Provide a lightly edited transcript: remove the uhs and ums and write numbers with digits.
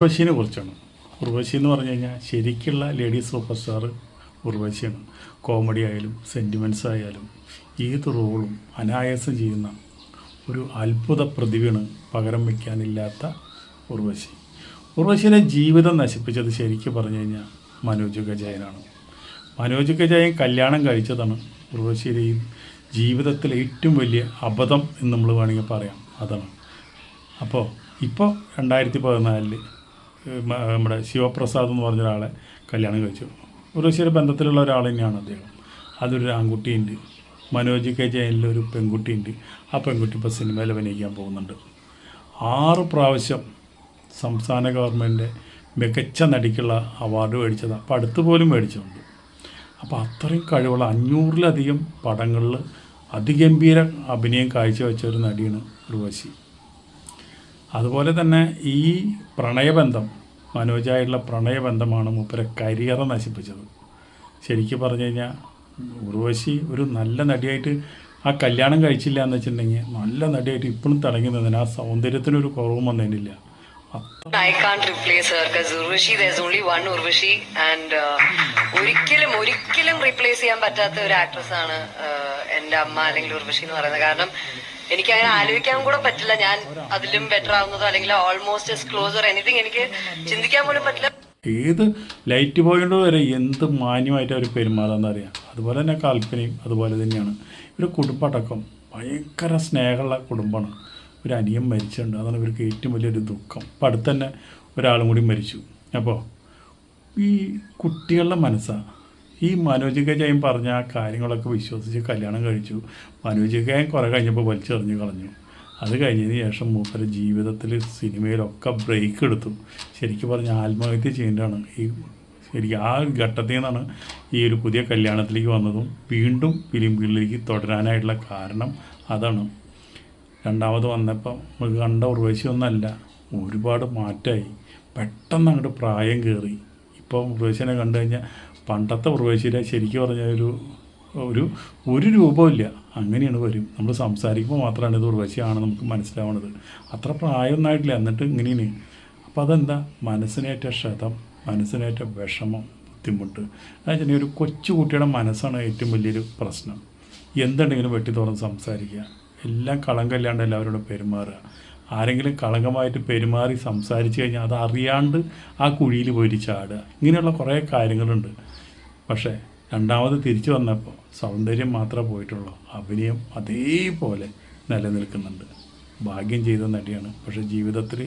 ഉർവശിനെ കുറിച്ചാണ്. ഉർവശി എന്ന് പറഞ്ഞു കഴിഞ്ഞാൽ ശരിക്കുള്ള ലേഡി സൂപ്പർ സ്റ്റാർ ഉർവശിയാണ്. കോമഡി ആയാലും സെൻറ്റിമെൻറ്റ്സ് ആയാലും ഏത് റോളും അനായാസം ചെയ്യുന്ന ഒരു അത്ഭുത പ്രതിഭയാണ്, പകരം വയ്ക്കാനില്ലാത്ത ഉർവശി. ഉർവശിയുടെ ജീവിതം നശിപ്പിച്ചത് ശരിക്കും പറഞ്ഞു കഴിഞ്ഞാൽ മനോജ് ഗജയനാണ്. മനോജ് ഗജയൻ കല്യാണം കഴിച്ചതാണ് ഉർവശിയുടെ ജീവിതത്തിലെ ഏറ്റവും വലിയ അബദ്ധം എന്ന് നമ്മൾ വേണമെങ്കിൽ പറയാം. അതാണ്. ഇപ്പോൾ 2014 നമ്മുടെ ശിവപ്രസാദ് എന്ന് പറഞ്ഞ ഒരാളെ കല്യാണം കഴിച്ചു. ഉർവശിയുടെ ബന്ധത്തിലുള്ള ഒരാൾ തന്നെയാണ് അദ്ദേഹം. അതൊരു ആൺകുട്ടിയുണ്ട്. മനോജ് കെ ജയനിലൊരു പെൺകുട്ടിയുണ്ട്. ആ പെൺകുട്ടി ഇപ്പോൾ സിനിമയിൽ അഭിനയിക്കാൻ പോകുന്നുണ്ട്. 6 പ്രാവശ്യം സംസ്ഥാന ഗവൺമെൻറ് മികച്ച നടിക്കുള്ള അവാർഡ് മേടിച്ചതാണ്. അപ്പോൾ അടുത്ത് പോലും മേടിച്ചിട്ടുണ്ട്. അപ്പോൾ അത്രയും കഴിവുള്ള 500-ലധികം പടങ്ങളിൽ അതിഗംഭീര അഭിനയം കാഴ്ചവെച്ച ഒരു നടിയാണ് ഉർവശി. അതുപോലെ തന്നെ ഈ പ്രണയബന്ധം, മനോജായിട്ടുള്ള പ്രണയബന്ധമാണ് മൂപ്പരെ കരിയർ നശിപ്പിച്ചത്. ശരിക്കും പറഞ്ഞു കഴിഞ്ഞാൽ ഉർവശി ഒരു നല്ല നടിയായിട്ട് ആ കല്യാണം കഴിച്ചില്ല എന്ന് വെച്ചിട്ടുണ്ടെങ്കിൽ നല്ല നടിയായിട്ട് ഇപ്പോഴും തിളങ്ങി നിന്നതിന് ആ സൗന്ദര്യത്തിനൊരു കുറവും വന്നതിനില്ല. I can't replace her because Urvashi, there's only one Urvashi and ഒരിക്കലും റീപ്ലേസ് ചെയ്യാൻ പറ്റാത്ത ഒരു ആക്ട്രസ് ആണ് എൻ്റെ അമ്മ അല്ലെങ്കിൽ ഉർവശി എന്ന് പറയുന്നത്. കാരണം എനിക്ക് അങ്ങനെ ആലോചിക്കാൻ കൂടെ പറ്റില്ല ഞാൻ അതിലും ബെറ്റർ ആവുന്നതോ അല്ലെങ്കിൽ ഓൾമോസ്റ്റ് എസ് ക്ലോസർ എനിത്തിങ് എനിക്ക് ചിന്തിക്കാൻ പോലും പറ്റില്ല. ഏത് ലൈറ്റ് ബോയിൻ്റെ വരെ എന്ത് മാന്യമായിട്ട് അവർ പെരുമാറാന്ന് അറിയാം. അതുപോലെ തന്നെ കൽപ്പനയും അതുപോലെ തന്നെയാണ്. ഒരു കുടുംബടക്കം ഭയങ്കര സ്നേഹമുള്ള കുടുംബമാണ്. ഒരു അനിയൻ മരിച്ചിട്ടുണ്ട്. അതാണ് ഇവർക്ക് ഏറ്റവും വലിയൊരു ദുഃഖം. അപ്പം അടുത്ത് തന്നെ ഒരാളും കൂടി മരിച്ചു. അപ്പോൾ ഈ കുട്ടികളുടെ മനസ്സാണ്. ഈ മനോജ് കെ ജയൻ പറഞ്ഞ ആ കാര്യങ്ങളൊക്കെ വിശ്വസിച്ച് കല്യാണം കഴിച്ചു. മനോജ് കെ കുറേ കഴിഞ്ഞപ്പോൾ വലിച്ചെറിഞ്ഞ് കളഞ്ഞു. അത് കഴിഞ്ഞതിന് ശേഷം മൂപ്പരെ ജീവിതത്തിൽ സിനിമയിലൊക്കെ ബ്രേക്ക് എടുത്തു. ശരിക്കും പറഞ്ഞാൽ ആത്മഹത്യ ചെയ്യേണ്ടതാണ്. ശരിക്കും ആ ഘട്ടത്തിൽ നിന്നാണ് ഈ ഒരു പുതിയ കല്യാണത്തിലേക്ക് വന്നതും വീണ്ടും ഫിലിം ഫീൽഡിലേക്ക് തുടരാനായിട്ടുള്ള കാരണം അതാണ്. രണ്ടാമത് വന്നപ്പോൾ നമുക്ക് കണ്ട ഉർവശി ഒന്നല്ല, ഒരുപാട് മാറ്റമായി. പെട്ടെന്ന് അങ്ങോട്ട് പ്രായം കയറി. ഇപ്പോൾ ഉർവശിനെ കണ്ടു കഴിഞ്ഞാൽ പണ്ടത്തെ ഉർവശിയുടെ ശരിക്കും പറഞ്ഞാൽ ഒരു രൂപമില്ല, അങ്ങനെയാണ് വരും. നമ്മൾ സംസാരിക്കുമ്പോൾ മാത്രമാണ് ഇത് ഉർവശിയാണ് നമുക്ക് മനസ്സിലാവുന്നത്. അത്ര പ്രായമൊന്നായിട്ടില്ല, എന്നിട്ട് ഇങ്ങനെയാണ്. അപ്പോൾ അതെന്താ, മനസ്സിനേറ്റ ക്ഷതം, മനസ്സിനേറ്റ വിഷമം, ബുദ്ധിമുട്ട്. അതായത് ഒരു കൊച്ചു കുട്ടിയുടെ മനസ്സാണ് ഏറ്റവും വലിയൊരു പ്രശ്നം. എന്തുണ്ടെങ്കിലും വെട്ടി തുറന്ന് സംസാരിക്കുക, എല്ലാം കളങ്കമില്ലാണ്ട് എല്ലാവരോടും പെരുമാറുക. ആരെങ്കിലും കളങ്കമായിട്ട് പെരുമാറി സംസാരിച്ച് കഴിഞ്ഞാൽ അത് അറിയാണ്ട് ആ കുഴിയിൽ പോയിട്ട് ചാടുക. ഇങ്ങനെയുള്ള കുറേ കാര്യങ്ങളുണ്ട്. പക്ഷേ രണ്ടാമത് തിരിച്ചു വന്നപ്പോൾ സൗന്ദര്യം മാത്രമേ പോയിട്ടുള്ളൂ, അഭിനയം അതേപോലെ നിലനിൽക്കുന്നുണ്ട്. ഭാഗ്യം ചെയ്ത നടിയാണ്. പക്ഷേ ജീവിതത്തിൽ